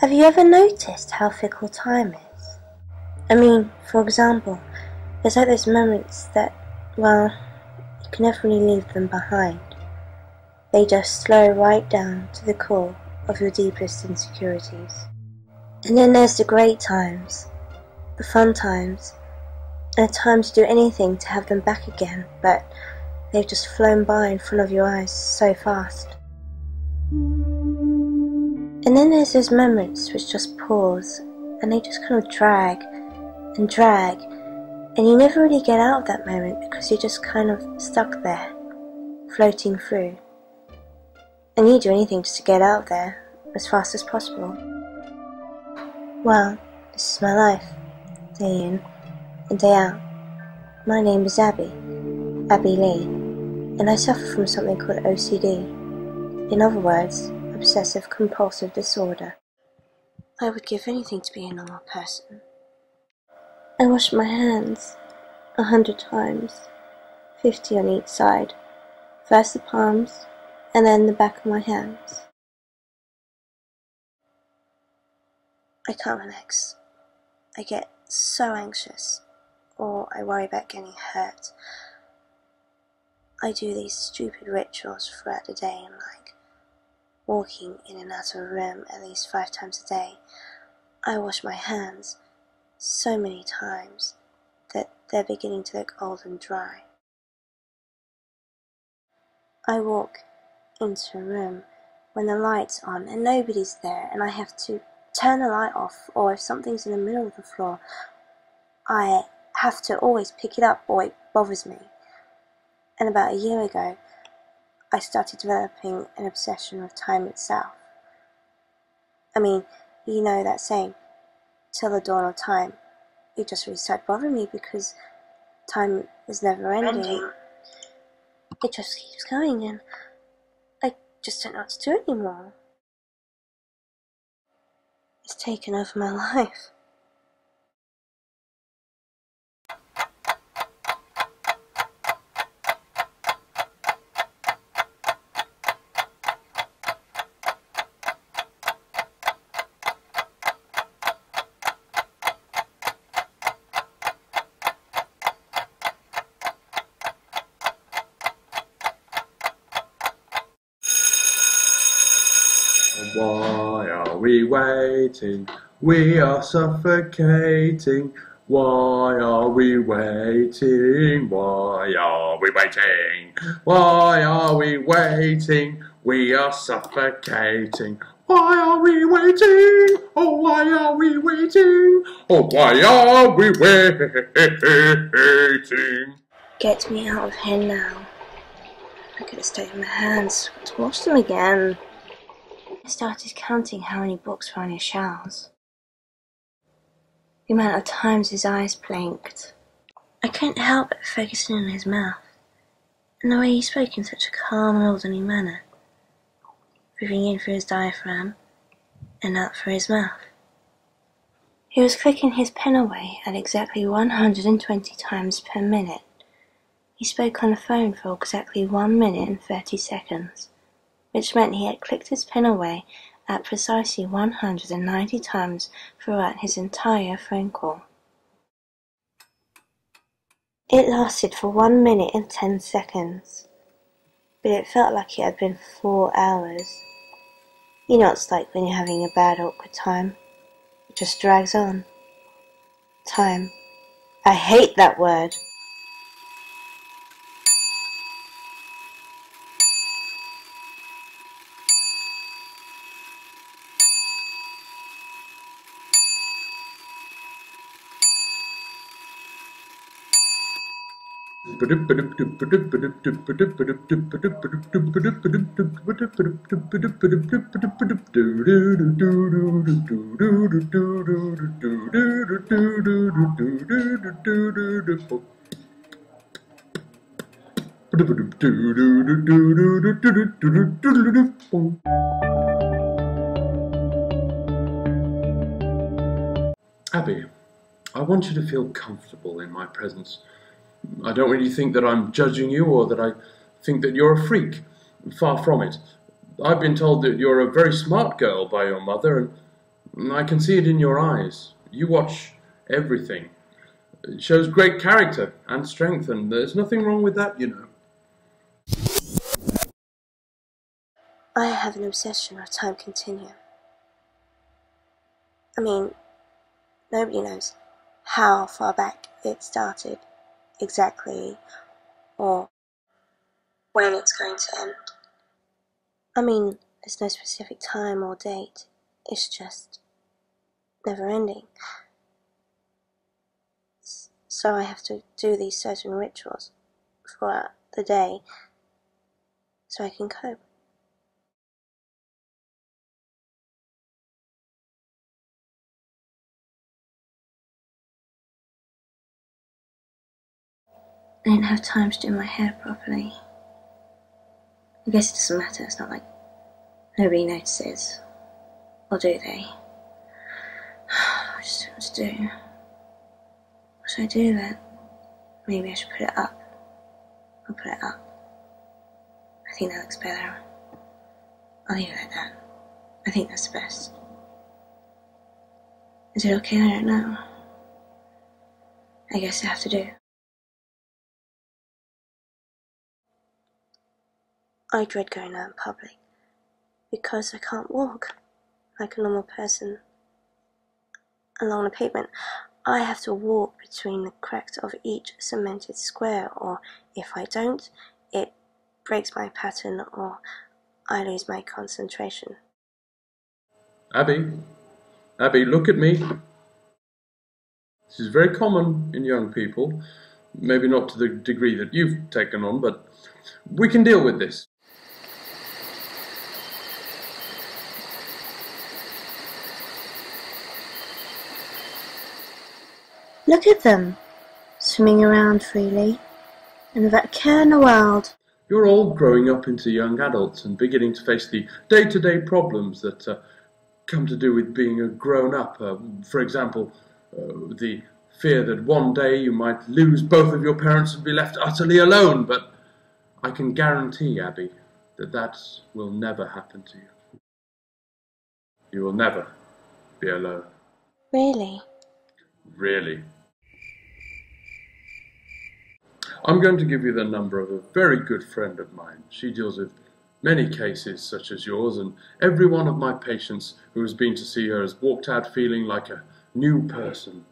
Have you ever noticed how fickle time is? I mean, for example, there's like those moments that, well, you can never really leave them behind. They just slow right down to the core of your deepest insecurities. And then there's the great times, the fun times, and the time to do anything to have them back again, but they've just flown by in front of your eyes so fast. And then there's those moments which just pause, and they just kind of drag, and you never really get out of that moment because you're just kind of stuck there, floating through. And you do anything just to get out of there as fast as possible. Well, this is my life, day in and day out. My name is Abby Lee, and I suffer from something called OCD. In other words, obsessive compulsive disorder. I would give anything to be a normal person. I wash my hands 100 times, 50 on each side. First the palms, and then the back of my hands. I can't relax. I get so anxious, or I worry about getting hurt. I do these stupid rituals throughout the day, and like walking in and out of a room at least 5 times a day. I wash my hands so many times that they're beginning to look old and dry. I walk into a room when the light's on and nobody's there, and I have to turn the light off, or if something's in the middle of the floor, I have to always pick it up or it bothers me. And about a year ago, I started developing an obsession with time itself. I mean, you know that saying, till the dawn of time. It just really started bothering me because time is never ending. It just keeps going, and I just don't know what to do anymore. It's taken over my life. Why are we waiting? We are suffocating. Why are we waiting? Why are we waiting? Why are we waiting? We are suffocating. Why are we waiting? Oh, why are we waiting? Oh, why are we waiting? Get me out of here now. I could have stayed in my hands to wash them again. I started counting how many books were on his shelves. The amount of times his eyes blinked. I couldn't help but focusing on his mouth, and the way he spoke in such a calm and orderly manner, breathing in through his diaphragm and out through his mouth. He was clicking his pen away at exactly 120 times per minute. He spoke on the phone for exactly 1 minute and 30 seconds. Which meant he had clicked his pen away at precisely 190 times throughout his entire phone call. It lasted for 1 minute and 10 seconds, but it felt like it had been 4 hours. You know what it's like when you're having a bad, awkward time. It just drags on. Time. I hate that word. Abby, I want you to feel comfortable in my presence. I don't really think that I'm judging you or that I think that you're a freak. Far from it. I've been told that you're a very smart girl by your mother, and I can see it in your eyes. You watch everything. It shows great character and strength, and there's nothing wrong with that, you know. I have an obsession with time continuum. I mean, nobody knows how far back it started exactly, or when it's going to end. I mean, there's no specific time or date. It's just never ending. So I have to do these certain rituals throughout the day so I can cope. I didn't have time to do my hair properly. I guess it doesn't matter, it's not like nobody notices. Or do they? I just don't know what to do. What should I do then? Maybe I should put it up. I'll put it up. I think that looks better. I'll leave it like that. I think that's the best. Is it okay? I don't know. I guess I have to do. I dread going out in public because I can't walk like a normal person along the pavement. I have to walk between the cracks of each cemented square, or if I don't, it breaks my pattern or I lose my concentration. Abby, look at me. This is very common in young people. Maybe not to the degree that you've taken on, but we can deal with this. Look at them, swimming around freely, and without a care in the world. You're all growing up into young adults and beginning to face the day-to-day problems that come to do with being a grown-up. For example, the fear that one day you might lose both of your parents and be left utterly alone. But I can guarantee, Abby, that will never happen to you. You will never be alone. Really? Really. I'm going to give you the number of a very good friend of mine. She deals with many cases such as yours, and every one of my patients who has been to see her has walked out feeling like a new person.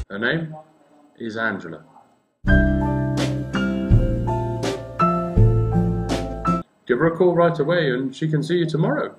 Her name is Angela. Give her a call right away and she can see you tomorrow.